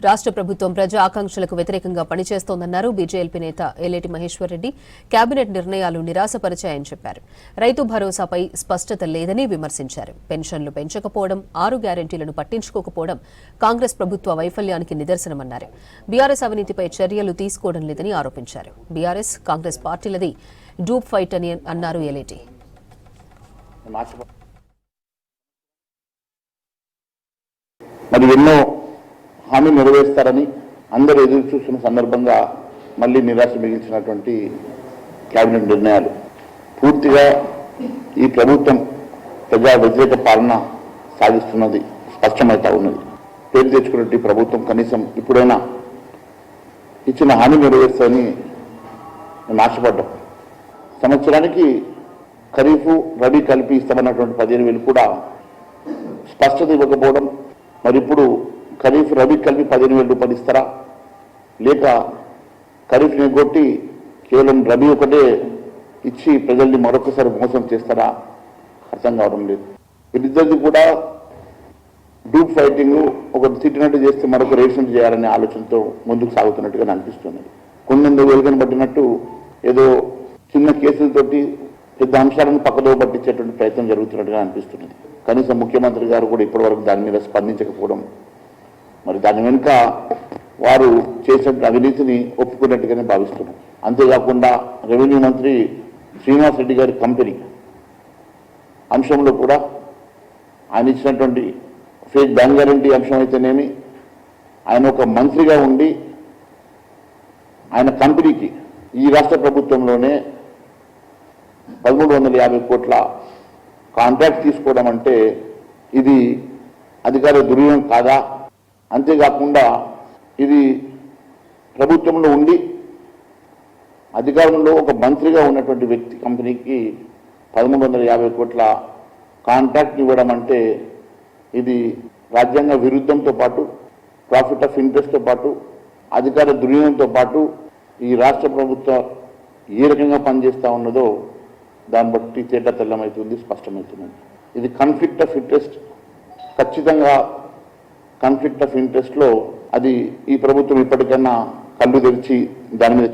రాష్ట్ర ప్రభుత్వం ప్రజా ఆకాంక్షలకు వ్యతిరేకంగా పనిచేస్తోందన్నారు బీజేపీ నేత ఎల్లేటి మహేశ్వర్ రెడ్డి. కేబినెట్ నిర్ణయాలు నిరాశపరిచాయని చెప్పారు. రైతు భరోసాపై స్పష్టత లేదని విమర్శించారు. పెన్షన్లు పెంచకపోవడం, 6 గ్యారెంటీలను పట్టించుకోకపోవడం కాంగ్రెస్ ప్రభుత్వ వైఫల్యానికి నిదర్శనమన్నారు. బీఆర్ఎస్ అవినీతిపై చర్యలు తీసుకోవడం లేదని ఆరోపించారు. బీఆర్ఎస్ కాంగ్రెస్ పార్టీలది డూప్ ఫైట్ అని అన్నారు ఎల్లేటి. మరి ఎన్నో హామీ నెరవేరుస్తారని అందరూ ఎదురు చూస్తున్న సందర్భంగా మళ్ళీ నిరాశ మిగిల్చినటువంటి కేబినెట్ నిర్ణయాలు పూర్తిగా ఈ ప్రభుత్వం ప్రజా వ్యతిరేక పాలన సాగిస్తున్నది స్పష్టమవుతా ఉన్నది. పేరు తెచ్చుకున్నట్టు ఈ ప్రభుత్వం కనీసం ఇప్పుడైనా ఇచ్చిన హామీ నెరవేరుస్తారని నేను ఆశపడ్డాం. సంవత్సరానికి ఖరీఫ్ రబీ కలిపి ఇస్తామన్నటువంటి 15,000 కూడా స్పష్టత ఇవ్వకపోవడం, మరి ఇప్పుడు ఖరీఫ్ రబీ కలిపి 15,000 రూపాయలు ఇస్తారా, లేక ఖరీఫ్ నెగ్గొట్టి కేవలం రబీ ఒకటే ఇచ్చి ప్రజల్ని మరొకసారి మోసం చేస్తారా అర్థం కావడం లేదు. వీరిద్దరిది కూడా డూప్ ఫైటింగ్, ఒకటి తిట్టినట్టు చేస్తే మరొక రేషన్ చేయాలనే ఆలోచనతో ముందుకు సాగుతున్నట్టుగా అనిపిస్తున్నది. కొందరు వెలుగుని పట్టినట్టు ఏదో చిన్న కేసులతోటి పెద్ద అంశాలను పక్కదో పట్టించేటువంటి ప్రయత్నం జరుగుతున్నట్టుగా అనిపిస్తున్నది. కనీసం ముఖ్యమంత్రి గారు కూడా ఇప్పటివరకు దాని మీద స్పందించకపోవడం, మరి దాని వెనుక వారు చేసిన అవినీతిని ఒప్పుకున్నట్టుగానే భావిస్తున్నాం. అంతేకాకుండా రెవెన్యూ మంత్రి శ్రీనివాస్ రెడ్డి గారి కంపెనీ అంశంలో కూడా ఆయన ఇచ్చినటువంటి ఫేక్ బ్యాంక్ గ్యారంటీ అంశం అయితేనేమి, ఆయన ఒక మంత్రిగా ఉండి ఆయన కంపెనీకి ఈ రాష్ట్ర ప్రభుత్వంలోనే 1,350 కోట్ల కాంట్రాక్ట్ తీసుకోవడం అంటే ఇది అధికార దుర్వినియోగం కాదా? అంతేకాకుండా ఇది ప్రభుత్వంలో ఉండి అధికారంలో ఒక మంత్రిగా ఉన్నటువంటి వ్యక్తి కంపెనీకి 1,350 కోట్ల కాంట్రాక్ట్ ఇవ్వడం అంటే ఇది రాజ్యాంగ విరుద్ధంతో పాటు, ప్రాఫిట్ ఆఫ్ ఇంట్రెస్ట్తో పాటు, అధికార దుర్వినియోగంతో పాటు ఈ రాష్ట్ర ప్రభుత్వం ఏ రకంగా పనిచేస్తూ ఉన్నదో దాన్ని బట్టి తేట తెల్లమవుతుంది, స్పష్టమవుతుంది. ఇది కాన్ఫ్లిక్ట్ ఆఫ్ ఇంట్రెస్ట్, ఖచ్చితంగా కాన్ఫ్లిక్ట్ ఆఫ్ ఇంట్రెస్ట్లో అది ఈ ప్రభుత్వం ఇప్పటికన్నా కళ్ళు తెరిచి దాని మీద